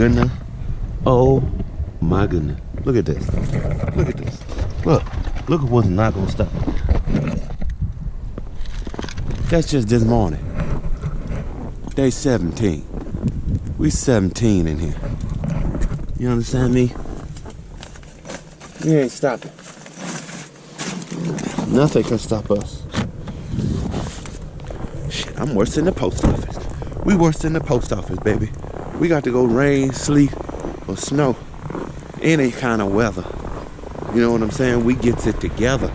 goodness. Oh my goodness. Look at this. Look at this. Look at what's not gonna stop. That's just this morning. Day 17. We 17 in here. You understand me? We ain't stopping. Nothing can stop us. Shit, I'm worse than the post office. We worse than the post office, baby. We got to go rain, sleet, or snow. Any kind of weather. You know what I'm saying? We gets it together.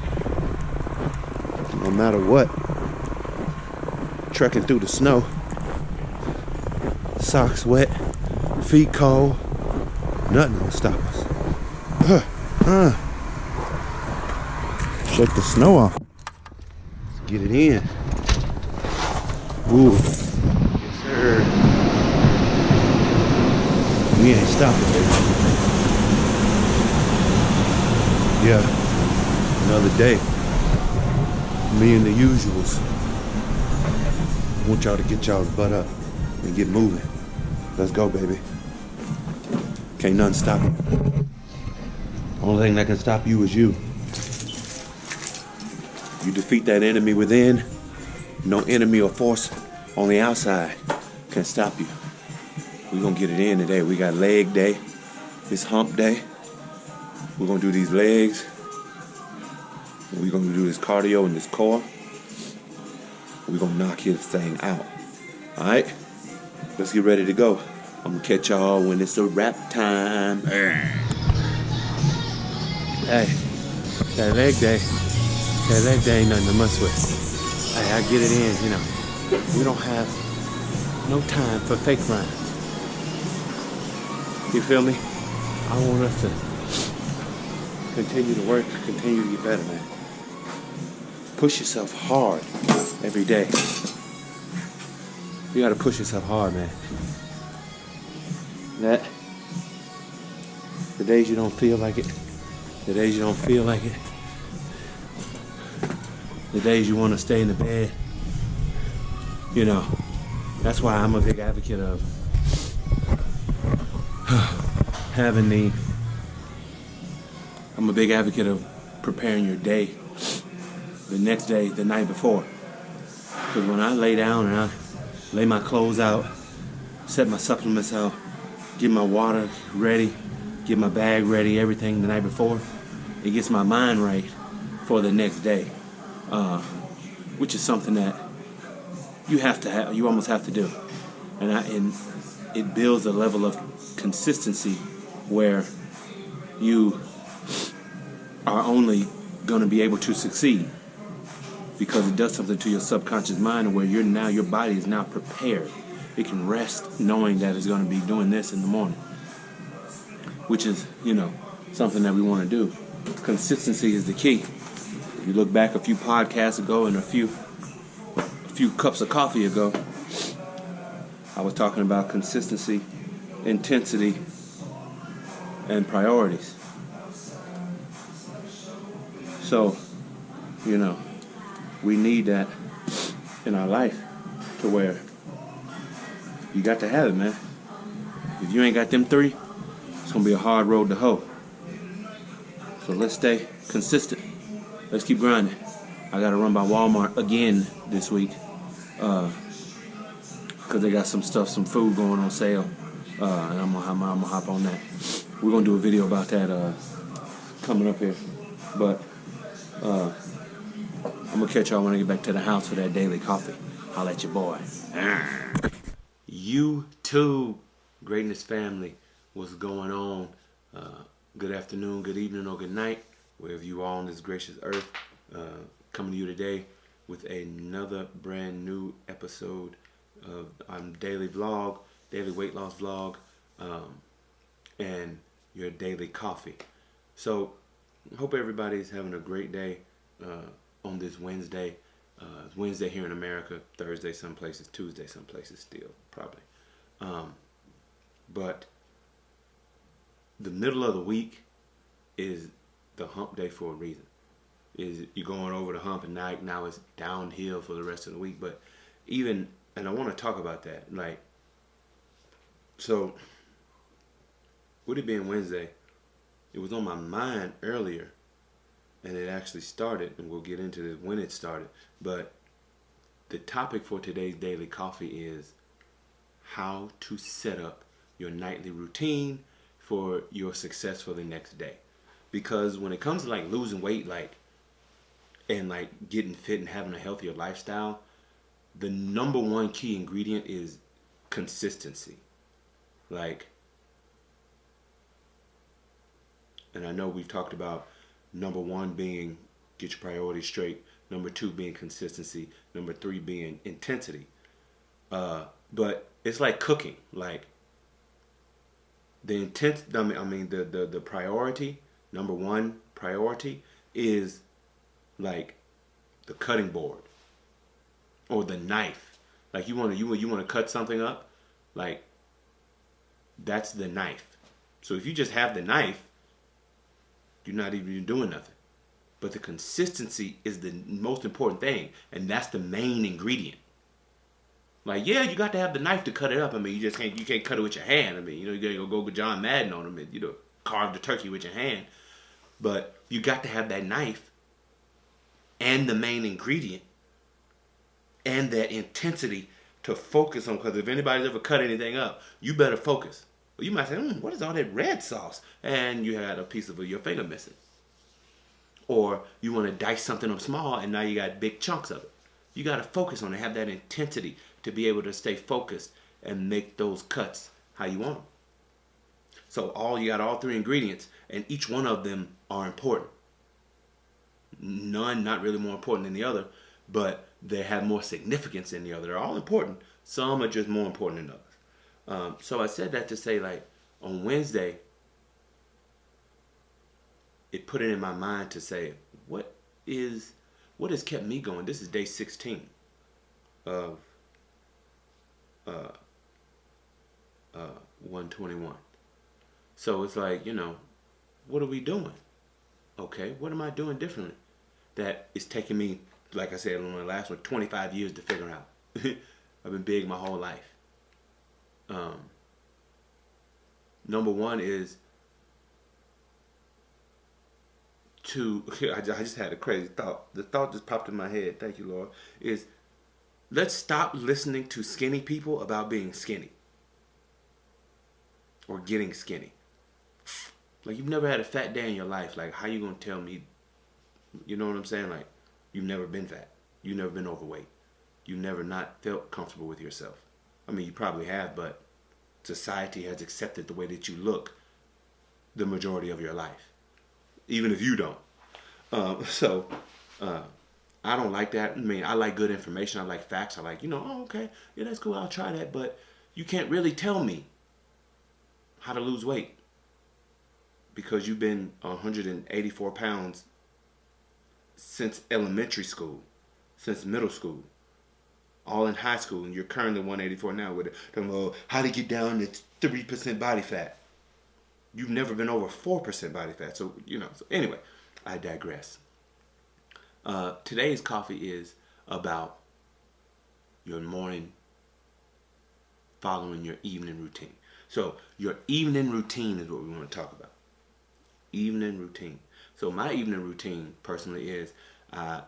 No matter what. Trekking through the snow. Socks wet. Feet cold. Nothing gonna stop us. Shake the snow off. Let's get it in. Ooh. Yes, sir. We ain't stopping, baby. Yeah. Another day. Me and the usuals. I want y'all to get y'all's butt up and get moving. Let's go, baby. Can't nothing stop it. Only thing that can stop you is you. You defeat that enemy within, no enemy or force on the outside can stop you. We're gonna get it in today. We got leg day. It's hump day. We're gonna do these legs. We're gonna do this cardio and this core. We're gonna knock this thing out. Alright? Let's get ready to go. I'm gonna catch y'all when it's a wrap time. Hey, that leg day ain't nothing to mess with. Hey, I get it in, you know. We don't have no time for fake rhymes. You feel me? I want us to continue to work, continue to get better, man. Push yourself hard every day. You gotta push yourself hard, man. That the days you don't feel like it, the days you don't feel like it, the days you want to stay in the bed, you know, that's why I'm a big advocate of I'm a big advocate of preparing your day the next day, the night before. Because when I lay down and I lay my clothes out, set my supplements out, get my water ready, get my bag ready, everything the night before, it gets my mind right for the next day, which is something that you almost have to do, and it builds a level of consistency where you are only going to be able to succeed because it does something to your subconscious mind where your body is now prepared. It can rest knowing that it's going to be doing this in the morning, which is, something that we want to do. Consistency is the key. If you look back a few podcasts ago and a few cups of coffee ago, I was talking about consistency, intensity, and priorities. So, we need that in our life to where you got to have it, man. If you ain't got them three, it's going to be a hard road to hoe. So let's stay consistent. Let's keep grinding. I got to run by Walmart again this week because they got some food going on sale, and I'm gonna hop on that. We're gonna do a video about that coming up here, but I'm gonna catch y'all when I get back to the house for that daily coffee. Holla at your boy. YouTube Greatness family, what's going on? Good afternoon, good evening, or good night, wherever you are on this gracious earth. Coming to you today with another brand new episode of daily weight loss vlog, and your daily coffee. So, hope everybody's having a great day on this Wednesday. It's Wednesday here in America, Thursday some places, Tuesday some places still, probably. But the middle of the week is the hump day for a reason. You're going over the hump, and now it's downhill for the rest of the week. But and I want to talk about that. So with it being Wednesday, it was on my mind earlier, and it actually started, and we'll get into this when it started. But the topic for today's daily coffee is how to set up your nightly routine for your success for the next day. Because when it comes to like losing weight, and like getting fit and having a healthier lifestyle, the number one key ingredient is consistency. Like, and I know we've talked about number one being get your priorities straight, number two being consistency, number three being intensity. But it's like cooking. Like the intent, the priority, number one priority is like the cutting board or the knife. Like you want to cut something up, like that's the knife. So if you just have the knife, you're not even doing nothing. But the consistency is the most important thing, and that's the main ingredient. Like, yeah, you got to have the knife to cut it up. I mean, you can't cut it with your hand. I mean, you gotta go John Madden on them and carve the turkey with your hand. But you got to have that knife and the main ingredient and that intensity to focus on. Because if anybody's ever cut anything up, you better focus. Well, you might say, what is all that red sauce? And you had a piece of your finger missing. Or you want to dice something up small and now you got big chunks of it. You got to focus on it, have that intensity to be able to stay focused and make those cuts how you want them. So you got all three ingredients, and each one of them are important. None not really more important than the other, but they have more significance than the other. They're all important. Some are just more important than others. So I said that to say, like, on Wednesday, it put it in my mind to say, what has kept me going? This is day 16 of 121. So it's like, what are we doing? Okay, what am I doing differently? That is taking me, like I said on the last one, 25 years to figure out. I've been big my whole life. Number one is I just had a crazy thought. The thought just popped in my head. Thank you, Lord. Is let's stop listening to skinny people about being skinny or getting skinny. Like, you've never had a fat day in your life. Like, how you gonna tell me? You know what I'm saying? Like, you've never been fat. You've never been overweight. You've never not felt comfortable with yourself. I mean, you probably have, but society has accepted the way that you look the majority of your life, even if you don't. I don't like that. I mean, I like good information. I like facts. I like, okay, yeah, that's cool. I'll try that. But you can't really tell me how to lose weight because you've been 184 pounds since elementary school, since middle school, all in high school, and you're currently 184 now with how to get down to 3% body fat. You've never been over 4% body fat. So, so anyway, I digress. Today's coffee is about your morning following your evening routine. So your evening routine is what we want to talk about. Evening routine. So my evening routine personally is I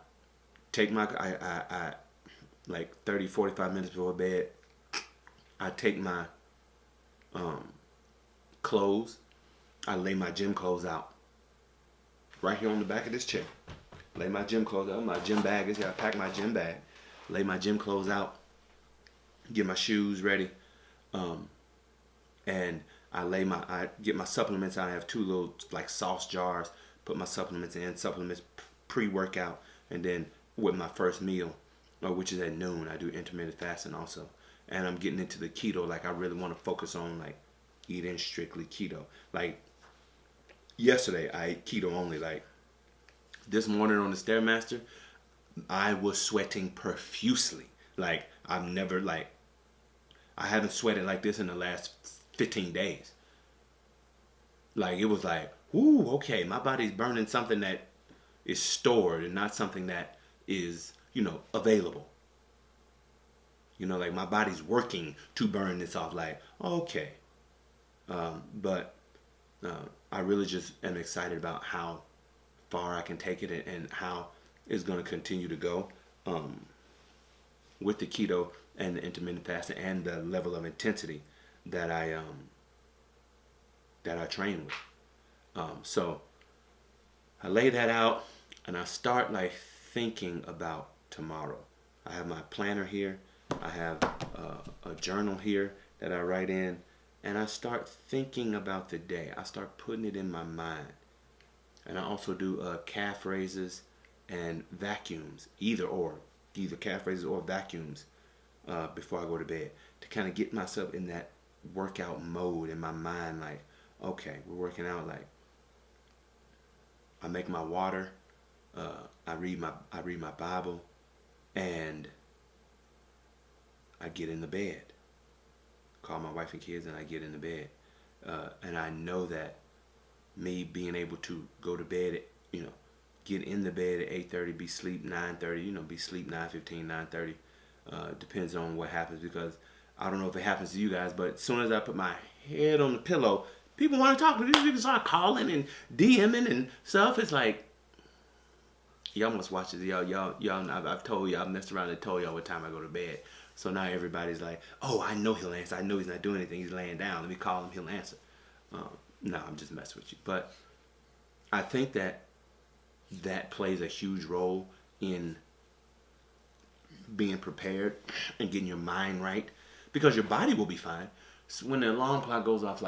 like 30, 45 minutes before bed, I take my clothes, I lay my gym clothes out right here on the back of this chair. Lay my gym clothes out. My gym bag is here. I pack my gym bag, lay my gym clothes out, get my shoes ready, and I get my supplements. I have two little like sauce jars. Put my supplements in, pre-workout, and then with my first meal, which is at noon. I do intermittent fasting also, and I'm getting into the keto. Like, I really want to focus on like eating strictly keto. Like yesterday, I ate keto only. Like this morning on the Stairmaster, I was sweating profusely. Like I haven't sweated like this in the last 15 days. Like, it was like, ooh, okay, my body's burning something that is stored and not something that is, available. Like my body's working to burn this off. Like, okay. But I really just am excited about how far I can take it and how it's going to continue to go with the keto and the intermittent fasting and the level of intensity that I train with. So I lay that out and I start like thinking about tomorrow. I have my planner here. I have a journal here that I write in, and I start thinking about the day. I start putting it in my mind. And I also do calf raises and vacuums, either calf raises or vacuums before I go to bed to kind of get myself in that workout mode in my mind. Like, okay, we're working out. Like, I make my water, I read my Bible, and I get in the bed. Call my wife and kids, and I get in the bed. And I know that me being able to go to bed, get in the bed at 8:30, be sleep 9:30, be sleep 9:15, 9:30. Depends on what happens, because I don't know if it happens to you guys, but as soon as I put my head on the pillow, people want to talk to me. People start calling and DMing and stuff. It's like, y'all must watch this. Y'all. I've told y'all, I've messed around and told y'all what time I go to bed. So now everybody's like, oh, I know he'll answer. I know he's not doing anything. He's laying down. Let me call him. He'll answer. No, I'm just messing with you. But I think that plays a huge role in being prepared and getting your mind right, because your body will be fine. So when the alarm clock goes off,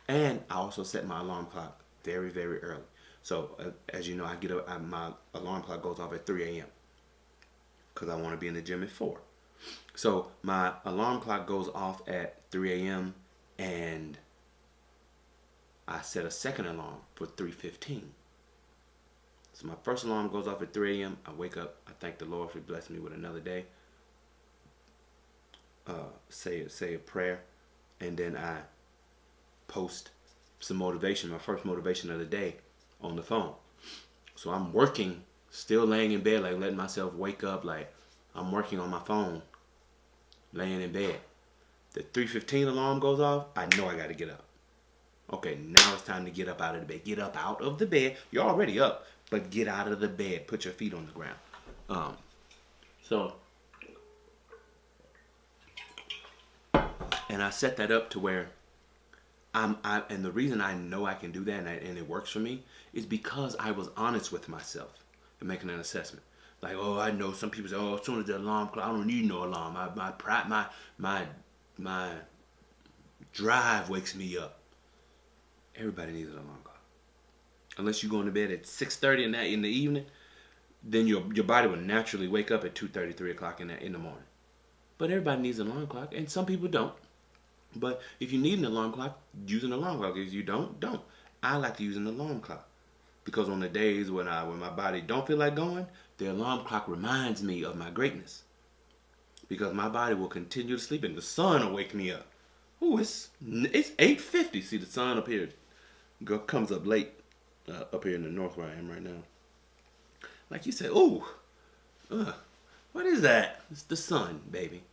and I also set my alarm clock very, very early. So as you know, I get up. My alarm clock goes off at 3 a.m. because I want to be in the gym at 4. So my alarm clock goes off at 3 a.m. and I set a second alarm for 3:15. So my first alarm goes off at 3 a.m. I wake up. I thank the Lord for blessing me with another day. Say a prayer, and then I post some motivation, my first motivation of the day, on the phone. So I'm working, still laying in bed, like letting myself wake up, like I'm working on my phone, laying in bed. The 3:15 alarm goes off, I know I got to get up. Okay, now it's time to get up out of the bed. Get up out of the bed. You're already up, but get out of the bed. Put your feet on the ground. And I set that up to where and the reason I know I can do that and it works for me is because I was honest with myself and making an assessment. Like, oh, I know some people say, oh, as soon as the alarm clock, I don't need no alarm. My drive wakes me up. Everybody needs an alarm clock. Unless you go to bed at 6:30 in the evening, then your body will naturally wake up at 2:30, 3 o'clock in the morning. But everybody needs an alarm clock, and some people don't. But if you need an alarm clock, use an alarm clock. If you don't. I like to use an alarm clock because on the days when my body don't feel like going, the alarm clock reminds me of my greatness. Because my body will continue to sleep and the sun will wake me up. Ooh, it's 8:50. See, the sun up here comes up late up here in the north where I am right now. Like you said, ooh, what is that? It's the sun, baby.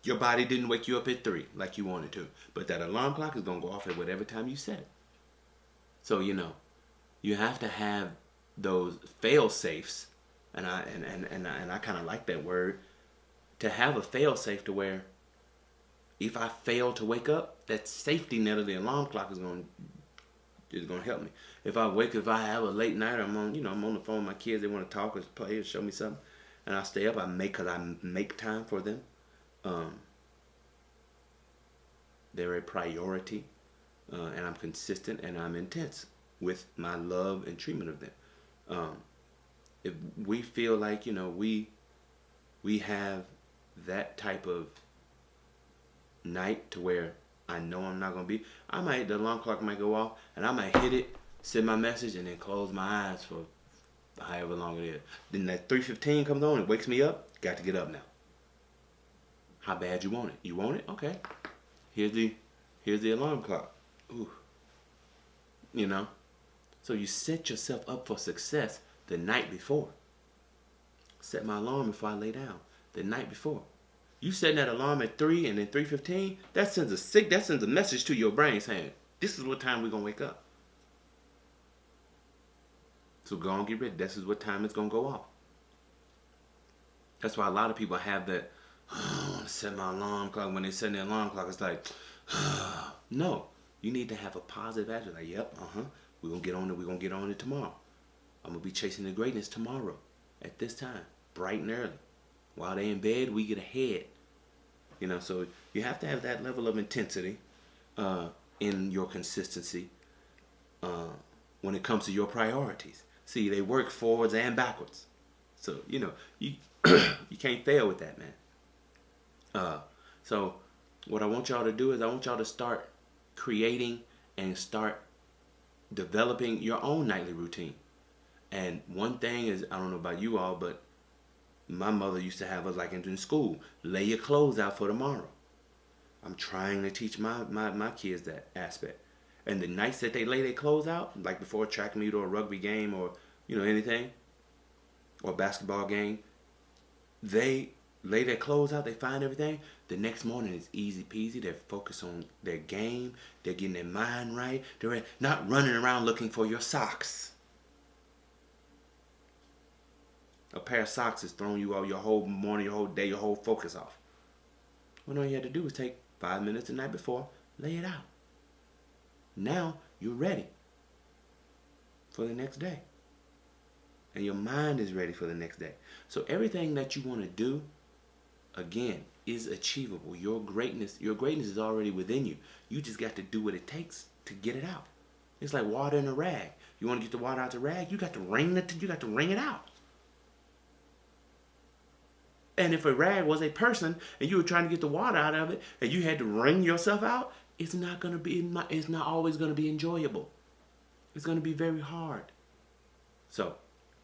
Your body didn't wake you up at 3 like you wanted to, but that alarm clock is gonna go off at whatever time you set it. So you have to have those fail safes, and I kind of like that word, to have a fail safe to where if I fail to wake up, that safety net of the alarm clock is going to help me. If I have a late night, I'm on the phone with my kids, they want to talk or play or show me something, and I stay up, because I make time for them. They're a priority, and I'm consistent and I'm intense with my love and treatment of them. If we feel like we have that type of night to where I know I'm not gonna be, the alarm clock might go off and I might hit it, send my message, and then close my eyes for however long it is. Then that 3:15 comes on and wakes me up. Got to get up now. How bad you want it? You want it? Okay. Here's the alarm clock. Ooh. So you set yourself up for success the night before. Set my alarm before I lay down the night before. You setting that alarm at 3 and then 3:15, that sends a message to your brain saying, this is what time we're gonna wake up. So go on, get ready. This is what time it's gonna go off. That's why a lot of people have that, oh, I want to set my alarm clock. When they set their alarm clock, it's like, no. You need to have a positive attitude. Like, yep, we're gonna get on it. We're gonna get on it tomorrow. I'm gonna be chasing the greatness tomorrow at this time, bright and early. While they in bed, we get ahead. So you have to have that level of intensity in your consistency when it comes to your priorities. See, they work forwards and backwards. So, you you can't fail with that, man. So what I want y'all to do is I want y'all to start creating and start developing your own nightly routine. And one thing is, I don't know about you all, but my mother used to have us, like in school, lay your clothes out for tomorrow. I'm trying to teach my kids that aspect. And the nights that they lay their clothes out, like before a track meet or a rugby game or, anything, or a basketball game, they lay their clothes out, they find everything. The next morning it's easy peasy. They're focused on their game. They're getting their mind right. They're not running around looking for your socks. A pair of socks is throwing you out your whole morning, your whole day, your whole focus off. What all you had to do was take 5 minutes the night before, lay it out. Now you're ready for the next day. And your mind is ready for the next day. So everything that you want to do, again, is achievable. Your greatness is already within you. You just got to do what it takes to get it out. It's like water in a rag. You want to get the water out the rag, you got to wring it out. And if a rag was a person and you were trying to get the water out of it and you had to wring yourself out, it's not always going to be enjoyable. It's going to be very hard. So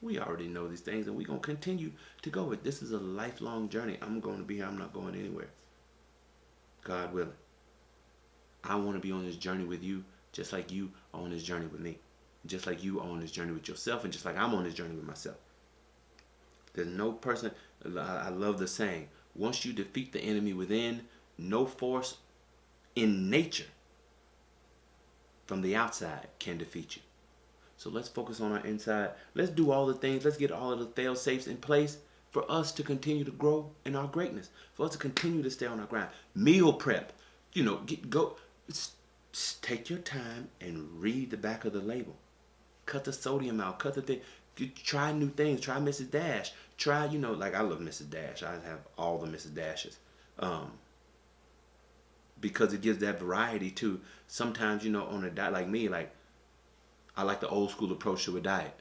we already know these things and we're going to continue to go with. This is a lifelong journey. I'm going to be here. I'm not going anywhere. God willing. I want to be on this journey with you just like you are on this journey with me. Just like you are on this journey with yourself and just like I'm on this journey with myself. There's no person, I love the saying, once you defeat the enemy within, no force in nature from the outside can defeat you. So let's focus on our inside. Let's do all the things. Let's get all of the fail-safes in place for us to continue to grow in our greatness. For us to continue to stay on our grind. Meal prep. Take your time and read the back of the label. Cut the sodium out. Cut the thing. Try new things. Try Mrs. Dash. Try, like I love Mrs. Dash. I have all the Mrs. Dashes. Because it gives that variety too. Sometimes, on a diet like me, I like the old school approach to a diet.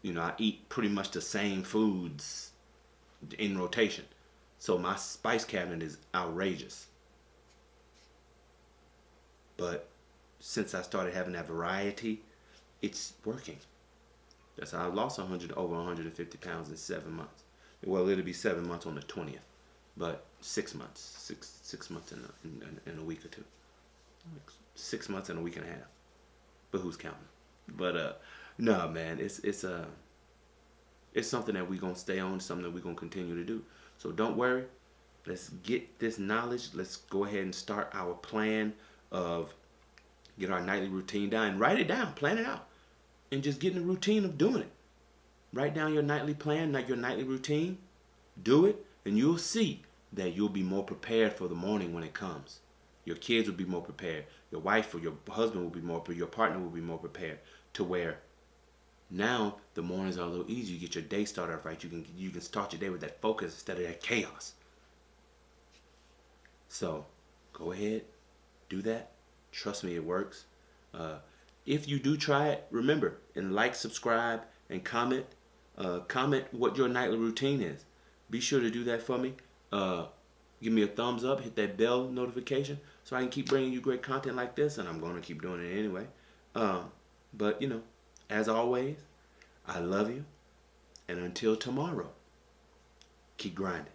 I eat pretty much the same foods in rotation. So my spice cabinet is outrageous. But since I started having that variety, it's working. That's how I lost over 150 pounds in 7 months. Well, it'll be 7 months on the 20th, but 6 months, six months in a week or two, 6 months and a week and a half. But who's counting? But no, man, it's something that we're gonna stay on, something that we're gonna continue to do. So don't worry. Let's get this knowledge. Let's go ahead and start our plan of get our nightly routine down. Write it down, plan it out. And just get in the routine of doing it. Write down your nightly plan, not your nightly routine. Do it, and you'll see that you'll be more prepared for the morning when it comes. Your kids will be more prepared. Your wife or your husband will be more prepared. Your partner will be more prepared to where now the mornings are a little easier. You get your day started off right. You can start your day with that focus instead of that chaos. So go ahead, do that. Trust me, it works. If you do try it, remember, and like, subscribe, and comment. Comment what your nightly routine is. Be sure to do that for me. Give me a thumbs up. Hit that bell notification so I can keep bringing you great content like this. And I'm going to keep doing it anyway. But, as always, I love you. And until tomorrow, keep grinding.